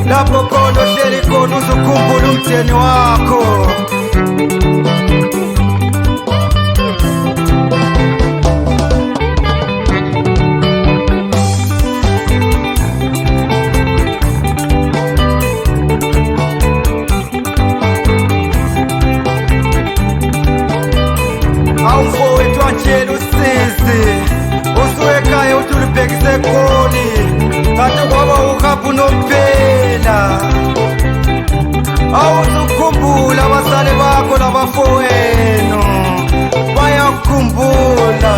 Lapho khona hleli khona uzukhumbula umtheni wakho. Awufowethu wanjena usizi usuyekhaya uthi ulibhekise eGoli kanti kwaba ukhapha unomphela. Awuzukhumbula abazali bakho nabafowenu bayakukhumbula.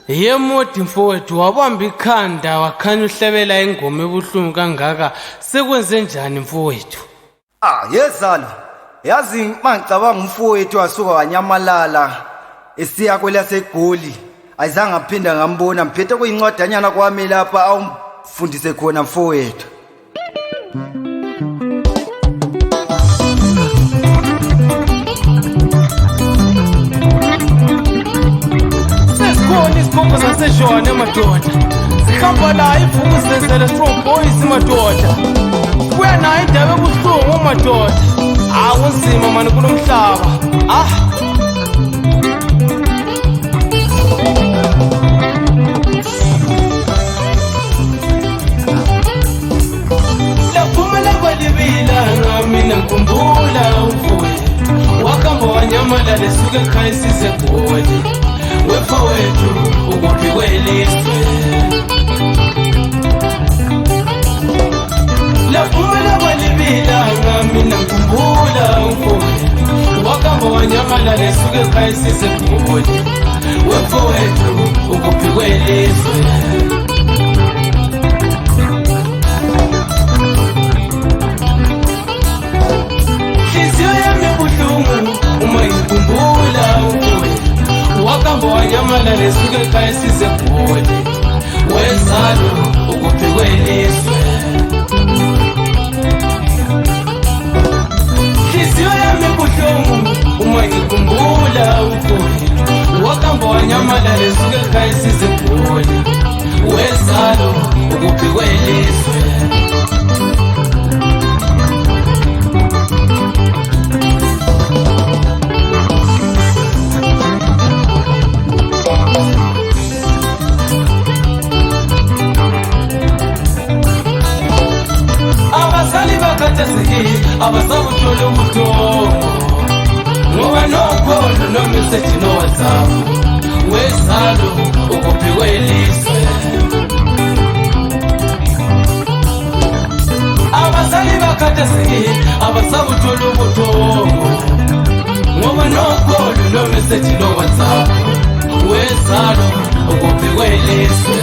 Yemodi mfowethu wabamba ikhanda wakhanya uhlebela ingoma ebuhlungu kangaka, sekwenze njani mfowethu? Yezala yazi mangicabanga umfowethu wasuka wanyamalala esiya kwelaseGoli ayizange aphinda ngambona. Mphethe kuyincwadanyana kwami lapha awumfundise khona mfowethu. Izikhombo zaseshona madoda zihamba la ivukuzenzele strong boys madoda. Kuya nayo indaba ebuhlungu madoda. Kunzima mani kulo mhlaba. Laphuma lakwalibila mina ngikhumbula umfowethu wakhamba wanyamalala esuka ekhaya size eGoli. Wefowethu ukuphi kwelizwe laphuma lakwalibila mina ngikhumbula umfowethu wakhamba wanyamalala esuka ekhaya size eGoli. Wefowethu ukuphi kwelizwe nhliziyo yami ebuhlungu uma ngikhumbula umfowethu wakhamba wanyamalala esuka ekhaya size eGoli. Wezalo ukuphi kwelizwe nhliziyo yami ebuhlungu uma ngikhumbula umfowethu wakhamba wanyamalala esuka ekhaya size eGoli. Wezalo ukuphi kwelizwe meseji no WhatsApp wesalo ukuphiwe iliswe abazali bakhathazekile abasabuthola ubuthongo ngoba nokolo no meseji no WhatsApp wesalo ukuphiwe iliswe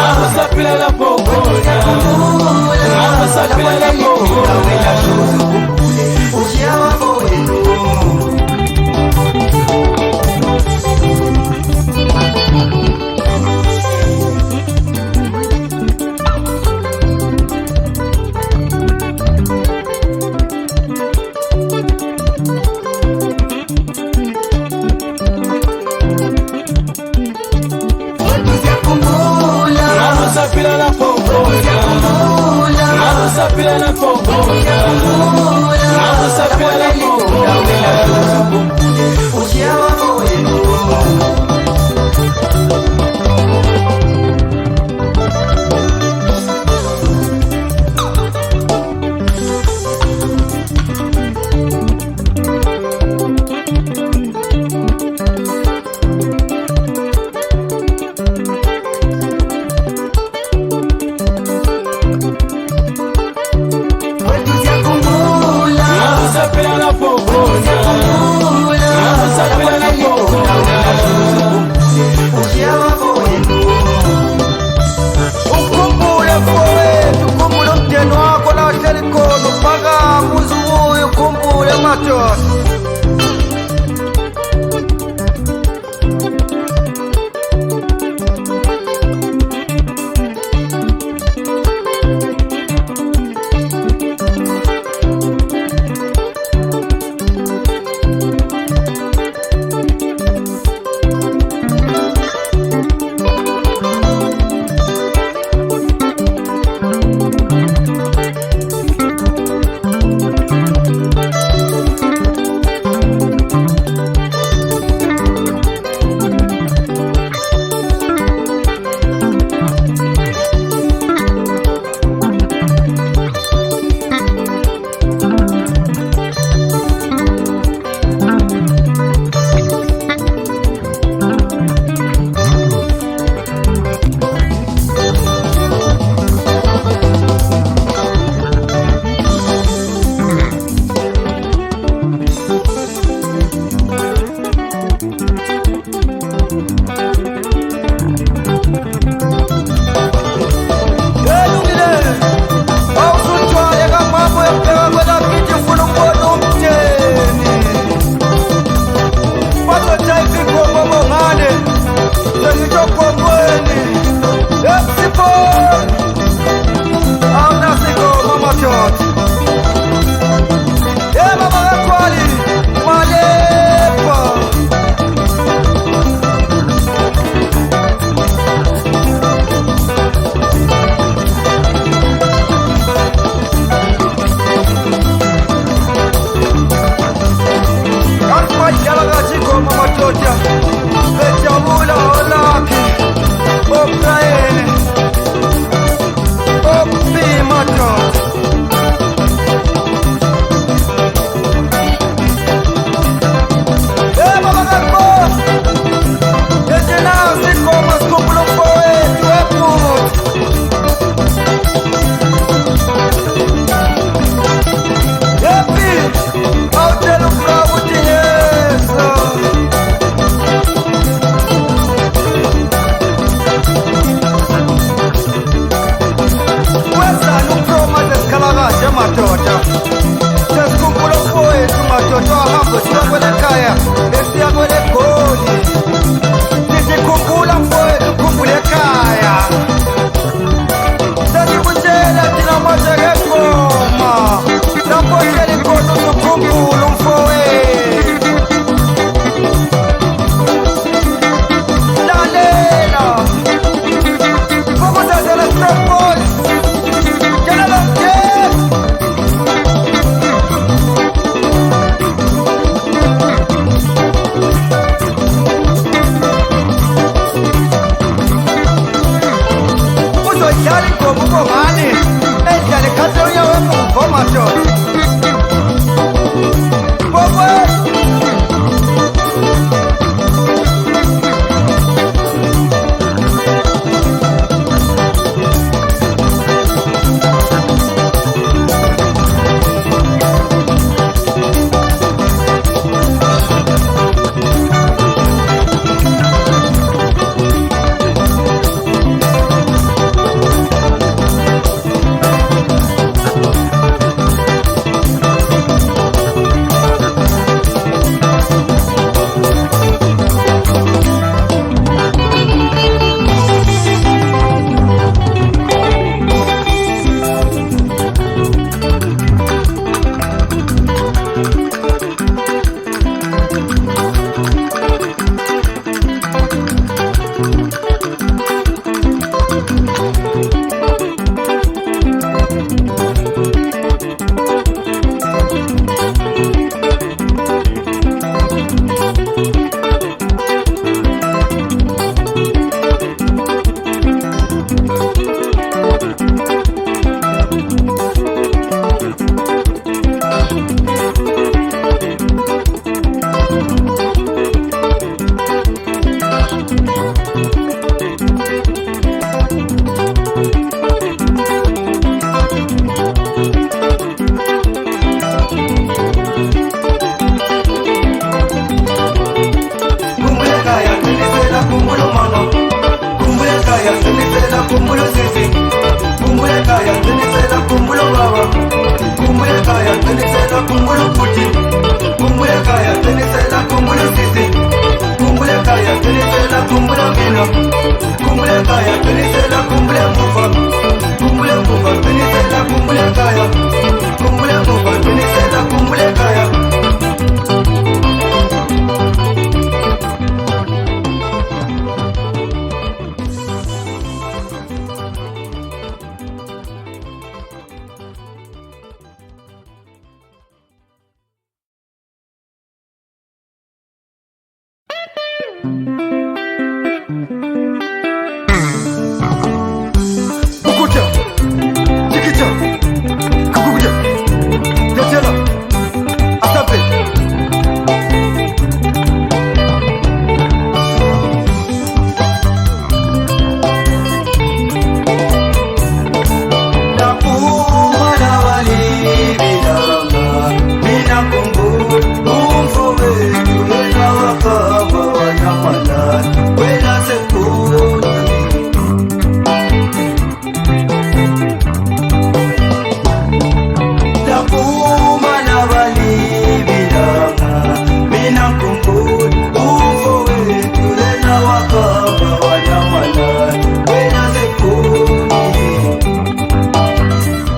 Nakusapila na poponya kumbulo sisi. Kumbuye kaya, tenisela kumbulo baba. Kumbuye kaya, tenisela kumbulo puti. Kumbuye kaya, tenisela kumbulo sisi. Kumbuye kaya, tenisela kumbulo mina.